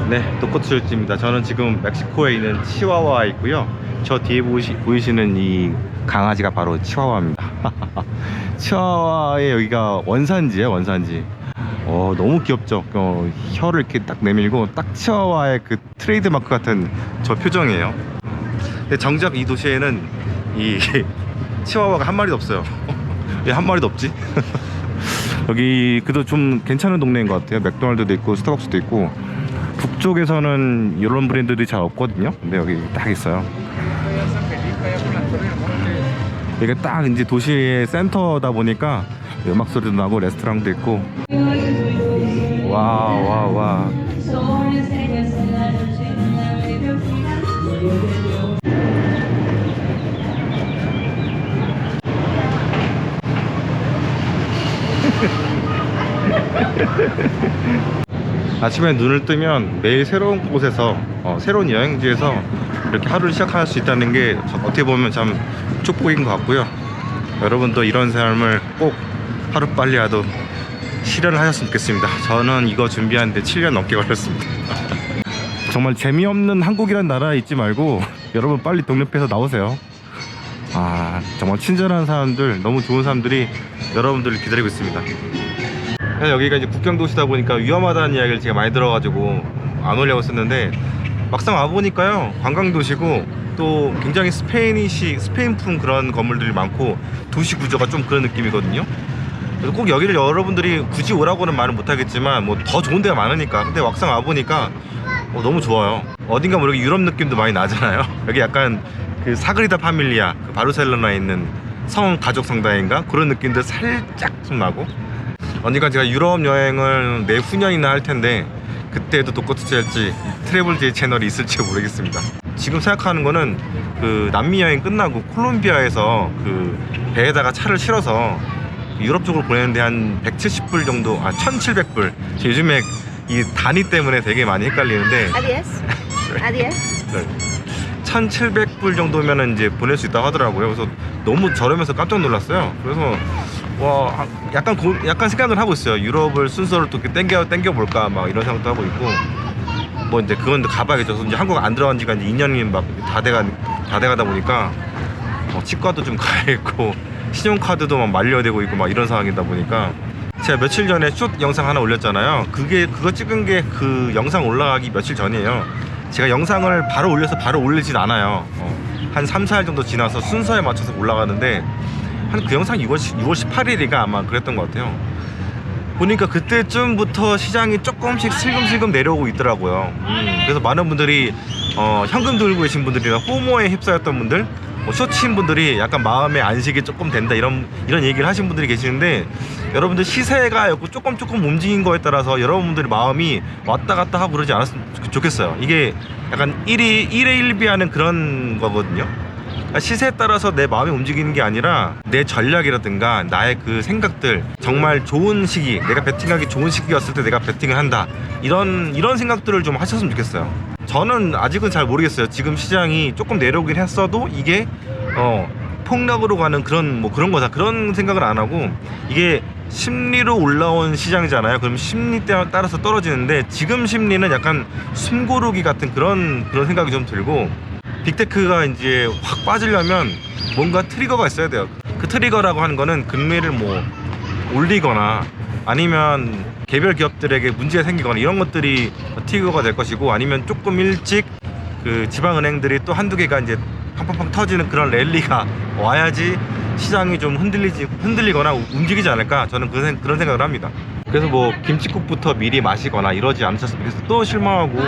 네, 독거출지입니다. 저는 지금 멕시코에 있는 치와와에 있고요. 저 뒤에 보이시는 이 강아지가 바로 치와와입니다. 치와와의 여기가 원산지예요, 원산지. 너무 귀엽죠? 혀를 이렇게 딱 내밀고 딱 치와와의 그 트레이드 마크 같은 저 표정이에요. 근데 정작 이 도시에는 이 치와와가 한 마리도 없어요. 왜 한 마리도 없지? 여기 그래도 좀 괜찮은 동네인 것 같아요. 맥도날드도 있고 스타벅스도 있고. 북쪽에서는 이런 브랜드들이 잘 없거든요. 근데 여기 딱 있어요. 이게 딱 이제 도시의 센터다 보니까 음악 소리도 나고 레스토랑도 있고. 와. 아침에 눈을 뜨면 매일 새로운 곳에서 새로운 여행지에서 이렇게 하루를 시작할 수 있다는 게 어떻게 보면 참 축복인 것 같고요. 여러분도 이런 삶을 꼭 하루빨리라도 실현을 하셨으면 좋겠습니다. 저는 이거 준비하는데 7년 넘게 걸렸습니다. 정말 재미없는 한국이란 나라에 있지 말고 여러분 빨리 독립해서 나오세요. 정말 친절한 사람들, 너무 좋은 사람들이 여러분들을 기다리고 있습니다. 여기가 이제 국경도시다 보니까 위험하다는 이야기를 제가 많이 들어가지고 안 오려고 했었는데, 막상 와보니까요, 관광도시고 또 굉장히 스페인풍 그런 건물들이 많고 도시 구조가 좀 그런 느낌이거든요. 그래서 꼭 여기를 여러분들이 굳이 오라고는 말은 못하겠지만 뭐 더 좋은 데가 많으니까. 근데 막상 와보니까 너무 좋아요. 어딘가 모르게 유럽 느낌도 많이 나잖아요. 여기 약간 그 사그리다 파밀리아, 그 바르셀로나에 있는 성 가족 성당인가 그런 느낌도 살짝 좀 나고. 언젠가 제가 유럽 여행을 내후년이나 할 텐데 그때도 독거투지 할지 트래블제이 채널이 있을지 모르겠습니다. 지금 생각하는 거는 그 남미 여행 끝나고 콜롬비아에서 그 배에다가 차를 실어서 유럽 쪽으로 보내는데 한 170불 정도, 1700불. 요즘에 이 단위 때문에 되게 많이 헷갈리는데 Adiós. 1700불 정도면은 이제 보낼 수 있다고 하더라고요. 그래서 너무 저렴해서 깜짝 놀랐어요. 그래서 와, 약간 생각을 하고 있어요. 유럽을 순서를 또 이렇게 땡겨 볼까 막 이런 생각도 하고 있고. 뭐 이제 그건 가봐야겠죠. 그래서 이제 한국 안 들어간 지가 이제 2년이 막 다 돼가다 보니까 치과도 좀 가야겠고 신용카드도 막 만료가 되고 있고 막 이런 상황이다 보니까. 제가 며칠 전에 숏 영상 하나 올렸잖아요. 그거 찍은 게 그 영상 올라가기 며칠 전이에요. 제가 영상을 바로 올려서 바로 올리진 않아요. 한 3, 4일 정도 지나서 순서에 맞춰서 올라가는데 한 그 영상 6월 18일인가 아마 그랬던 것 같아요. 보니까 그때쯤부터 시장이 조금씩 슬금슬금 내려오고 있더라고요. 그래서 많은 분들이 현금 들고 계신 분들이나 호모에 휩싸였던 분들, 쇼츠인 분들이 약간 마음의 안식이 조금 된다 이런 얘기를 하신 분들이 계시는데, 여러분들 시세가 조금 움직인 거에 따라서 여러분들의 마음이 왔다 갔다 하고 그러지 않았으면 좋겠어요. 이게 약간 1에 1비하는 그런 거거든요. 시세에 따라서 내 마음이 움직이는 게 아니라 내 전략이라든가 나의 그 생각들, 정말 좋은 시기, 내가 베팅하기 좋은 시기였을 때 내가 베팅을 한다, 이런 생각들을 좀 하셨으면 좋겠어요. 저는 아직은 잘 모르겠어요. 지금 시장이 조금 내려오긴 했어도 이게 폭락으로 가는 그런 거다, 그런 생각을 안 하고, 이게 심리로 올라온 시장이잖아요. 그럼 심리 따라서 떨어지는데, 지금 심리는 약간 숨고르기 같은 그런 생각이 좀 들고, 빅테크가 이제 확 빠지려면 뭔가 트리거가 있어야 돼요. 그 트리거라고 하는 거는 금리를 뭐 올리거나 아니면 개별 기업들에게 문제가 생기거나 이런 것들이 트리거가 될 것이고, 아니면 조금 일찍 그 지방은행들이 또 한두 개가 이제 팡팡팡 터지는 그런 랠리가 와야지 시장이 좀 흔들리거나 움직이지 않을까, 저는 그런 생각을 합니다. 그래서 뭐 김칫국부터 미리 마시거나 이러지 않으셨으면 좋겠어요. 또 실망하고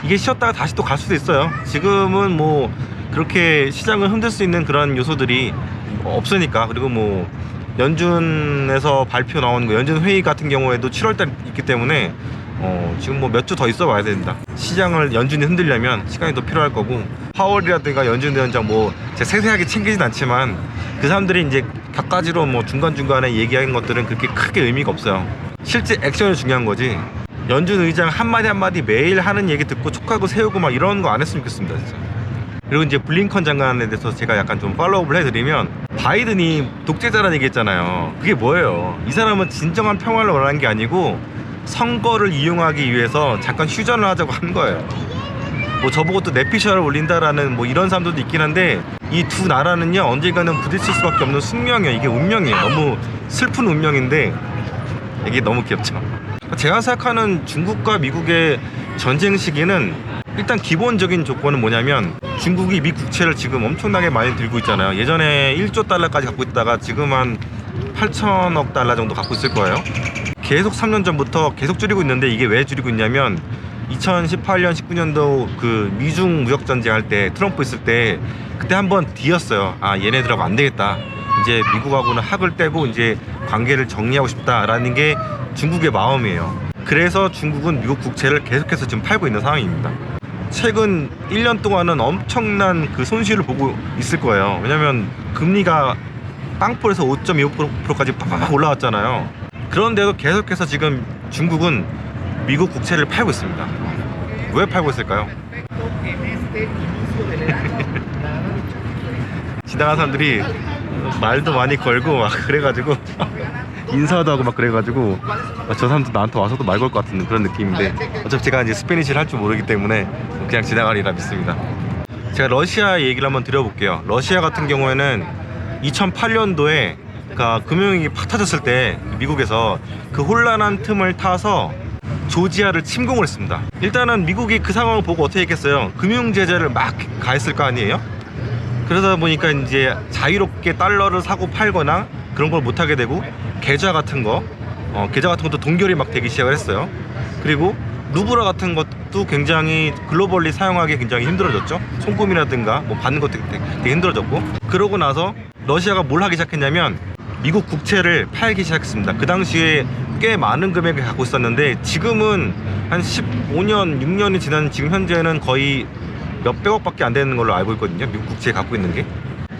이게 쉬었다가 다시 또 갈 수도 있어요. 지금은 뭐 그렇게 시장을 흔들 수 있는 그런 요소들이 없으니까. 그리고 뭐 연준에서 발표 나오는 거, 연준 회의 같은 경우에도 7월달 있기 때문에 지금 뭐 몇 주 더 있어 봐야 된다. 시장을 연준이 흔들려면 시간이 더 필요할 거고, 파월이라든가 연준 위원장 뭐 제가 세세하게 챙기진 않지만 그 사람들이 이제 갖가지로 뭐 중간중간에 얘기하는 것들은 그렇게 크게 의미가 없어요. 실제 액션이 중요한 거지. 연준 의장 한마디 매일 하는 얘기 듣고 촉하고 세우고 막 이런 거 안 했으면 좋겠습니다, 진짜. 그리고 이제 블링컨 장관에 대해서 제가 약간 좀 팔로우업을 해드리면, 바이든이 독재자라는 얘기 했잖아요. 그게 뭐예요? 이 사람은 진정한 평화를 원하는 게 아니고 선거를 이용하기 위해서 잠깐 휴전을 하자고 한 거예요. 뭐 저보고 또 내피셜을 올린다라는 뭐 이런 사람들도 있긴 한데 이 두 나라는요 언젠가는 부딪힐 수밖에 없는 숙명이에요. 이게 운명이에요. 너무 슬픈 운명인데 이게 너무 귀엽죠. 제가 생각하는 중국과 미국의 전쟁 시기는 일단 기본적인 조건은 뭐냐면 중국이 미 국채를 지금 엄청나게 많이 들고 있잖아요. 예전에 1조 달러까지 갖고 있다가 지금 한 8천억 달러 정도 갖고 있을 거예요. 계속 3년 전부터 계속 줄이고 있는데 이게 왜 줄이고 있냐면 2018년 19년도 그 미중 무역 전쟁 할 때 트럼프 있을 때 그때 한번 뒤었어요. 아 얘네들하고 안 되겠다. 이제 미국하고는 학을 떼고 이제 관계를 정리하고 싶다라는 게 중국의 마음이에요. 그래서 중국은 미국 국채를 계속해서 지금 팔고 있는 상황입니다. 최근 1년 동안은 엄청난 그 손실을 보고 있을 거예요. 왜냐면 금리가 빵볼에서 5.25%까지 팍팍 올라왔잖아요. 그런데도 계속해서 지금 중국은 미국 국채를 팔고 있습니다. 왜 팔고 있을까요? 지나가는 사람들이 말도 많이 걸고 막 그래가지고 인사도 하고 막 그래가지고 저 사람도 나한테 와서도 말 걸 것 같은 그런 느낌인데 어차피 제가 이제 스페니쉬를 할 줄 모르기 때문에 그냥 지나가리라 믿습니다. 제가 러시아 얘기를 한번 드려볼게요. 러시아 같은 경우에는 2008년도에 그러니까 금융위기 팍 터졌을 때 미국에서 그 혼란한 틈을 타서 조지아를 침공을 했습니다. 일단은 미국이 그 상황을 보고 어떻게 했겠어요? 금융 제재를 막 가했을 거 아니에요? 그러다 보니까 이제 자유롭게 달러를 사고 팔거나 그런 걸 못하게 되고 계좌 같은 것도 동결이 막 되기 시작을 했어요. 그리고 루브라 같은 것도 굉장히 글로벌리 사용하기 굉장히 힘들어졌죠. 송금이라든가 뭐 받는 것도 되게 힘들어졌고, 그러고 나서 러시아가 뭘 하기 시작했냐면 미국 국채를 팔기 시작했습니다. 그 당시에 꽤 많은 금액을 갖고 있었는데 지금은 한 15년, 6년이 지난 지금 현재는 거의 몇백억밖에 안 되는 걸로 알고 있거든요. 미국 국채 갖고 있는 게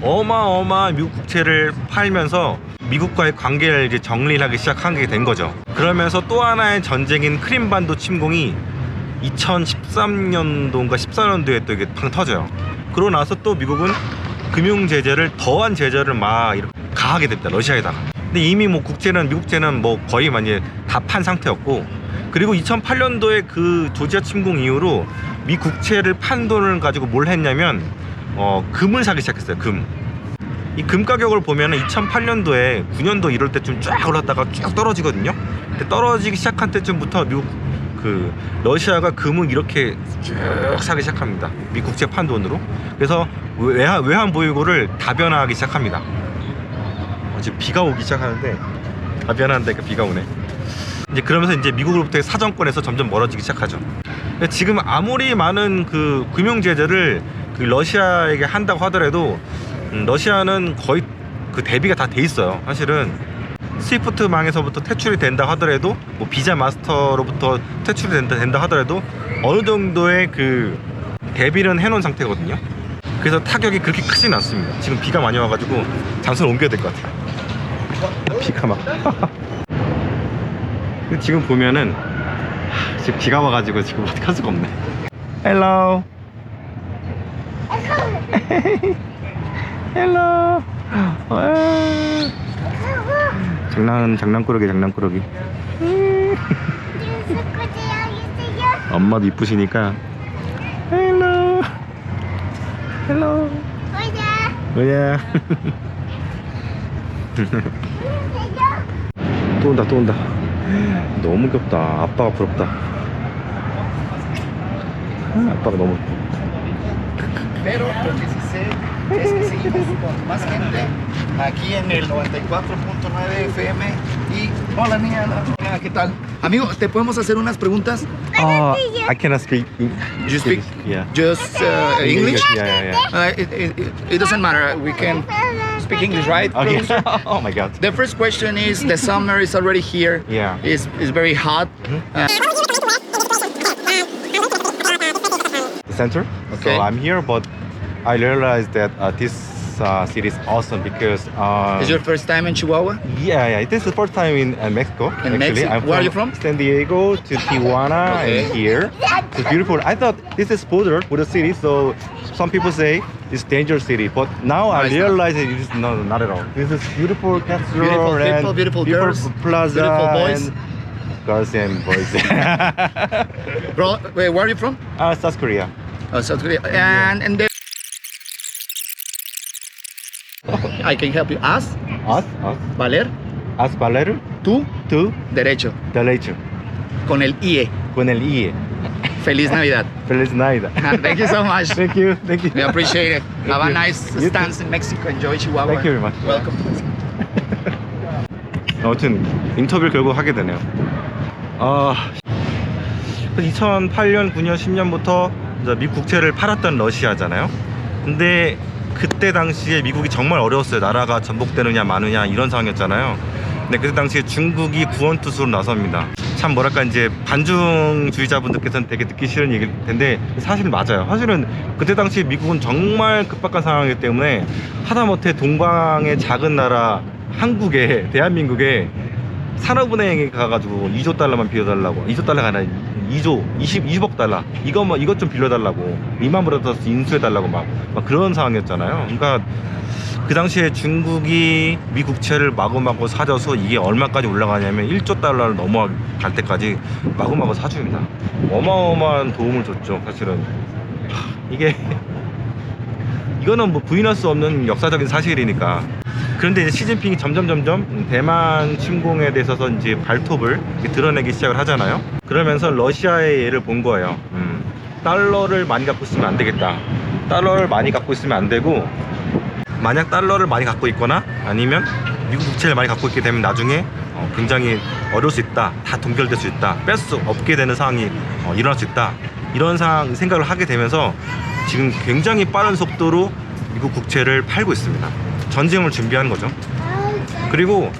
어마어마한 미국 국채를 팔면서 미국과의 관계를 이제 정리를 하기 시작하게 된 거죠. 그러면서 또 하나의 전쟁인 크림반도 침공이 2013년도인가 14년도에 또 이게 팡 터져요. 그러고 나서 또 미국은 금융 제재를 더한 제재를 막 이렇게 가하게 됩니다. 러시아에다가. 근데 이미 뭐 국채는 미국 국채는 뭐 거의 많이 다 판 상태였고, 그리고 2008년도에 그 조지아 침공 이후로 미 국채를 판 돈을 가지고 뭘 했냐면 금을 사기 시작했어요. 이 금 가격을 보면은 2008년도에 9년도 이럴 때쯤 쫙 올랐다가 쭉 떨어지거든요. 근데 떨어지기 시작한 때쯤부터 미국 러시아가 금을 이렇게 쭉 사기 시작합니다. 미 국채 판 돈으로. 그래서 외환 보유고를 다변화하기 시작합니다. 지금 비가 오기 시작하는데 다변화한다니까 비가 오네. 이제 그러면서 이제 미국으로부터의 사정권에서 점점 멀어지기 시작하죠. 지금 아무리 많은 그 금융 제재를 그 러시아에게 한다고 하더라도 러시아는 거의 그 대비가 다 돼 있어요. 사실은 스위프트망에서부터 퇴출이 된다 하더라도 뭐 비자 마스터로부터 퇴출이 된다 하더라도 어느 정도의 그 대비는 해놓은 상태거든요. 그래서 타격이 그렇게 크진 않습니다. 지금 비가 많이 와가지고 장소를 옮겨야 될 것 같아요. 비가 막 지금 보면은 지금 비가 와가지고 지금 어떻게 할 수가 없네. Hello. Hello. 장난꾸러기. 엄마도 이쁘시니까. Hello. 뭐야? 또 온다. 너무 귀엽다. 아빠가 부럽다. 아빠가 너무. Pero lo que sí sé es que seguimos con más gente aquí en el 94.9 FM. Y hola niña, hola, ¿qué tal? Amigo, ¿te podemos hacer unas preguntas? I cannot speak. You speak Yeah. just English? Yeah. It doesn't matter. We can speak English, right? Okay. producer? Oh my God. The first question is: the summer is already here. Yeah. It's very hot. Center. Okay. So I'm here, but I realized that this city is awesome because Is your first time in Chihuahua? yeah, this is the first time in Mexico. In actually. Mexico? I'm Where are you from? San Diego to Tijuana Okay. and here. It's beautiful. I thought this is border with the city, so some people say it's dangerous city, but now I it's not. realize it is not at all. This is beautiful castle Beautiful people, and beautiful girls, plaza beautiful boys. and girls and boys. Bro, where are you from? South Korea. South Korea. And then I can help you. As, Us. valer, As Valero. tú, To derecho. derecho. Con el IE. Con el IE. Feliz Navidad. Feliz Navidad. Thank you so much. Thank you. Thank you. We appreciate it. Have a you. nice You stance in Mexico. Enjoy Chihuahua. Thank you very much. Welcome. 아무튼 인터뷰를 결국 하게 되네요. 2008년, 9년, 10년부터 미국 국채를 팔았던 러시아잖아요. 근데 그때 당시에 미국이 정말 어려웠어요. 나라가 전복되느냐 마느냐 이런 상황이었잖아요. 근데 그때 당시에 중국이 구원투수로 나섭니다. 참 뭐랄까 이제 반중주의자분들께서는 되게 듣기 싫은 얘기일 텐데 사실 맞아요. 사실은 그때 당시 미국은 정말 급박한 상황이기 때문에 하다못해 동방의 작은 나라 한국에, 대한민국에 산업은행에 가가지고 2조 달러만 빌려달라고, 2조 달러가 아니라 20억 달러 이것 좀 빌려달라고, 리만 브라더스 인수해달라고 막 그런 상황이었잖아요. 그러니까 그 당시에 중국이 미국채를 마구마구 사줘서 이게 얼마까지 올라가냐면 1조 달러를 넘어갈 때까지 마구마구 사줍니다. 어마어마한 도움을 줬죠. 사실은 이거는 뭐 부인할 수 없는 역사적인 사실이니까. 그런데 이제 시진핑이 점점 대만 침공에 대해서 이제 발톱을 드러내기 시작을 하잖아요. 그러면서 러시아의 예를 본 거예요. 달러를 많이 갖고 있으면 안 되겠다. 달러를 많이 갖고 있으면 안 되고, 만약 달러를 많이 갖고 있거나 아니면 미국 국채를 많이 갖고 있게 되면 나중에 굉장히 어려울 수 있다. 다 동결될 수 있다. 뺄 수 없게 되는 상황이 일어날 수 있다. 이런 생각을 하게 되면서 지금 굉장히 빠른 속도로 미국 국채를 팔고 있습니다. 전쟁을 준비하는 거죠. 그리고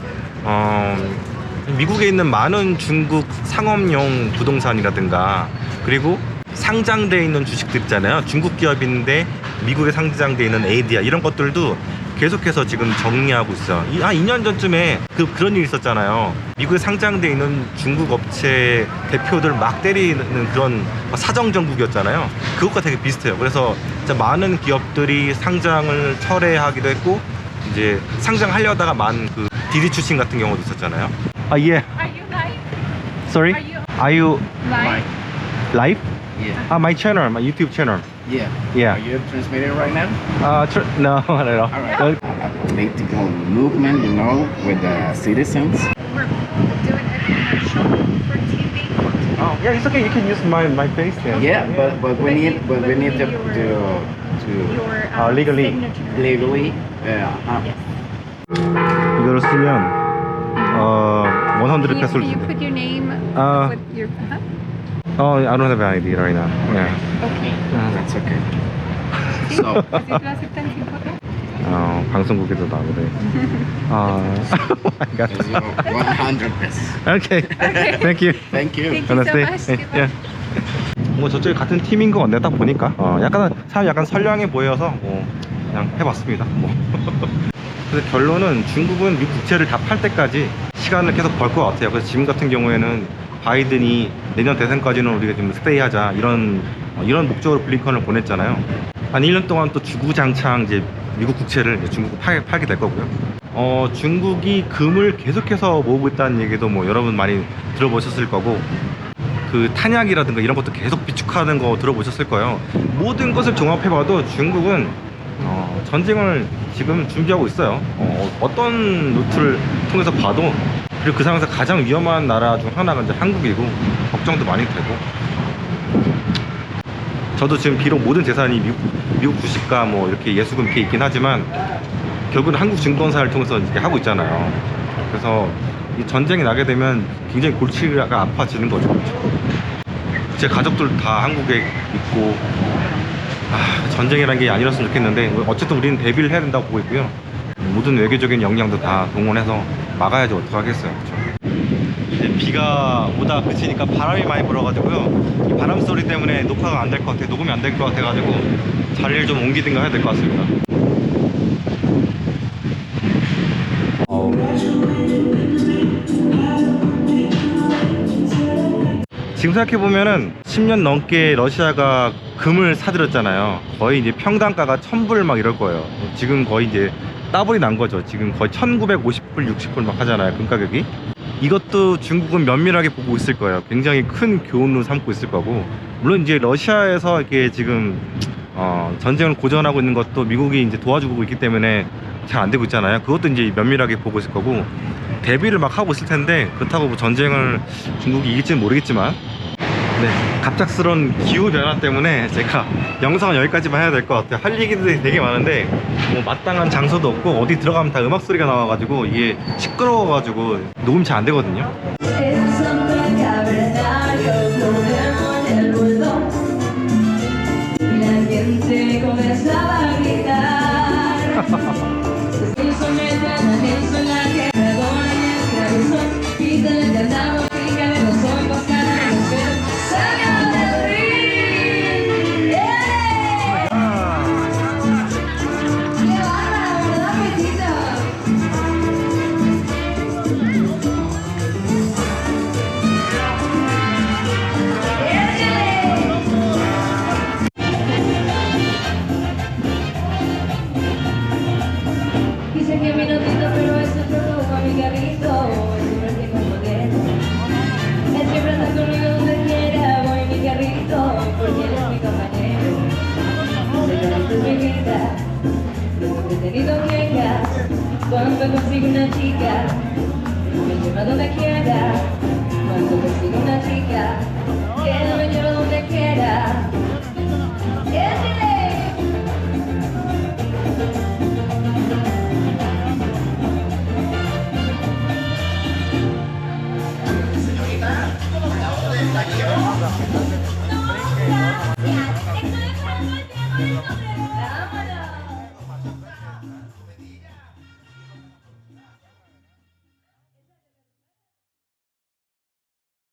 미국에 있는 많은 중국 상업용 부동산이라든가, 그리고 상장되어 있는 주식들 있잖아요. 중국 기업인데 미국에 상장되어 있는 에이디아, 이런 것들도 계속해서 지금 정리하고 있어. 한 2년 전쯤에 그런 일이 있었잖아요. 미국에 상장되어 있는 중국 업체 대표들 막 때리는 그런 사정정국이었잖아요. 그것과 되게 비슷해요. 그래서 진짜 많은 기업들이 상장을 철회하기도 했고, 이제 상장하려다가 많은 그 디디 출신 같은 경우도 있었잖아요. 예. Are you live? Sorry? Are you Live? live? Yeah. My channel, my YouTube channel. Yeah. Yeah. Are you transmitting right now? No, not at all. Alright. Political movement, you know, with the citizens. We're doing a commercial for TV. Oh, yeah, it's okay. You can use my face. Yeah, but we need to Your legally. signature. legally. 이거를 쓰면 100 Can pesos. you put your name Uh, with your... Oh, I don't have an ID right now. Yeah. Okay. That's okay. ¿Sí? So, ¿Así lo aceptan sin foto? 방송국에도 나오네. I got it's it. your 100 pesos. Okay. Thank you. Thank you. Thank you so much. 예. 뭐 저쪽에 같은 팀인 것 같네. 딱 보니까 사람 약간 선량해 보여서 그냥 해봤습니다. 그래서 결론은 중국은 미국 국채를 다 팔 때까지 시간을 계속 벌 것 같아요. 그래서 지금 같은 경우에는 바이든이 내년 대선까지는 우리가 좀 스테이하자 이런 목적으로 블링컨을 보냈잖아요. 한 1년 동안 또 주구장창 이제 미국 국채를 이제 중국은 팔게 될 거고요. 중국이 금을 계속해서 모으고 있다는 얘기도 뭐 여러분 많이 들어보셨을 거고, 그 탄약이라든가 이런 것도 계속 비축하는 거 들어보셨을 거예요. 모든 것을 종합해봐도 중국은 전쟁을 지금 준비하고 있어요. 어떤 루트를 통해서 봐도. 그리고 그 상황에서 가장 위험한 나라 중 하나가 이제 한국이고, 걱정도 많이 되고. 저도 지금 비록 모든 재산이 미국 주식과 뭐 이렇게 예수금 이렇게 있긴 하지만 결국은 한국 증권사를 통해서 이렇게 하고 있잖아요. 그래서 이 전쟁이 나게 되면 굉장히 골치가 아파지는 거죠. 제 가족들 다 한국에 있고, 전쟁이라는 게 아니었으면 좋겠는데 어쨌든 우리는 대비를 해야 된다고 보고 있고요. 모든 외교적인 역량도 다 동원해서 막아야지 어떡하겠어요. 그렇죠? 이제 비가 오다 그치니까 바람이 많이 불어가지고요. 이 바람 소리 때문에 녹화가 안 될 것 같아요. 녹음이 안 될 것 같아가지고 자리를 좀 옮기든가 해야 될 것 같습니다. 지금 생각해보면은 10년 넘게 러시아가 금을 사들였잖아요. 거의 이제 평당가가 1000불 막 이럴 거예요. 지금 거의 이제 따블이 난 거죠. 지금 거의 1950불, 60불 막 하잖아요. 금 가격이. 이것도 중국은 면밀하게 보고 있을 거예요. 굉장히 큰 교훈으로 삼고 있을 거고, 물론 이제 러시아에서 이렇게 지금 전쟁을 고전하고 있는 것도 미국이 이제 도와주고 있기 때문에 잘 안 되고 있잖아요. 그것도 이제 면밀하게 보고 있을 거고, 대비를 막 하고 있을 텐데, 그렇다고 뭐 전쟁을 중국이 이길지는 모르겠지만, 네, 갑작스러운 기후 변화 때문에 제가 영상은 여기까지만 해야 될 것 같아요. 할 얘기들이 되게 많은데 뭐 마땅한 장소도 없고, 어디 들어가면 다 음악 소리가 나와가지고 이게 시끄러워가지고 녹음이 잘 안 되거든요. Dice que minutito, pero es otro como mi carrito. Siempre tengo poder. Él siempre está conmigo donde quiera. Voy en mi carrito, porque él es mi compañero. Señorita es mi vida, nunca he tenido quejas. Cuando consigo una chica, me lleva donde quiera. Cuando consigo una chica, que me lleva donde quiera. ¡Échale! ¡Vámonos!